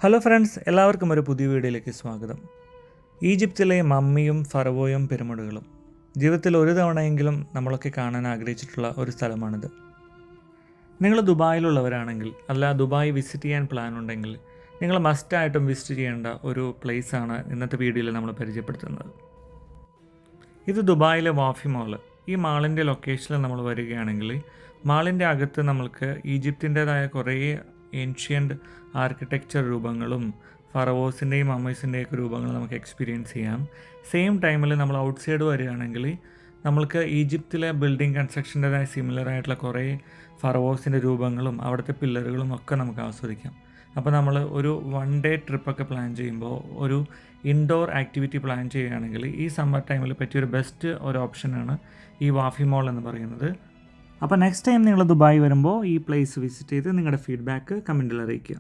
Hello friends, എല്ലാവർക്കും ഒരു പുതിയ വീഡിയോയിലേക്ക് സ്വാഗതം. ഈജിപ്തിലെ മമ്മിയും ഫറവോയും പിരമിഡുകളും ജീവിതത്തിൽ ഒരു തവണയെങ്കിലും നമ്മളൊക്കെ കാണാൻ ആഗ്രഹിച്ചിട്ടുള്ള ഒരു സ്ഥലമാണിത്. നിങ്ങൾ ദുബായിലുള്ളവരാണെങ്കിൽ അല്ല ദുബായ് വിസിറ്റ് ചെയ്യാൻ പ്ലാൻ ഉണ്ടെങ്കിൽ നിങ്ങൾ മസ്റ്റായിട്ടും വിസിറ്റ് ചെയ്യേണ്ട ഒരു പ്ലേസാണ് ഇന്നത്തെ വീഡിയോയിൽ നമ്മൾ പരിചയപ്പെടുത്തുന്നത്. ഇത് ദുബായിലെ വാഫി മാള്. ഈ മാളിൻ്റെ ലൊക്കേഷനിൽ നമ്മൾ വരികയാണെങ്കിൽ മാളിൻ്റെ അകത്ത് നമ്മൾക്ക് ഈജിപ്തിൻ്റേതായ കുറേ ഏൻഷ്യൻ്റ് ആർക്കിടെക്ചർ രൂപങ്ങളും ഫറവോസിൻ്റെയും മമ്മീസിൻ്റെയൊക്കെ രൂപങ്ങൾ നമുക്ക് എക്സ്പീരിയൻസ് ചെയ്യാം. സെയിം ടൈമിൽ നമ്മൾ ഔട്ട് സൈഡ് വരികയാണെങ്കിൽ നമ്മൾക്ക് ഈജിപ്തിലെ ബിൽഡിംഗ് കൺസ്ട്രക്ഷൻ്റെതായ സിമിലർ ആയിട്ടുള്ള കുറേ ഫറവോസിൻ്റെ രൂപങ്ങളും അവിടുത്തെ പില്ലറുകളും ഒക്കെ നമുക്ക് ആസ്വദിക്കാം. അപ്പോൾ നമ്മൾ ഒരു 1 day ട്രിപ്പൊക്കെ പ്ലാൻ ചെയ്യുമ്പോൾ ഒരു ഇൻഡോർ ആക്ടിവിറ്റി പ്ലാൻ ചെയ്യുകയാണെങ്കിൽ ഈ സമ്മർ ടൈമിൽ പറ്റിയൊരു ബെസ്റ്റ് ഒരു ഓപ്ഷനാണ് ഈ വാഫി മാൾ എന്ന് പറയുന്നത്. അപ്പോൾ നെക്സ്റ്റ് ടൈം നിങ്ങൾ ദുബായ് വരുമ്പോൾ ഈ പ്ലേസ് വിസിറ്റ് ചെയ്ത് നിങ്ങളുടെ ഫീഡ്ബാക്ക് കമൻറ്റിൽ അറിയിക്കുക.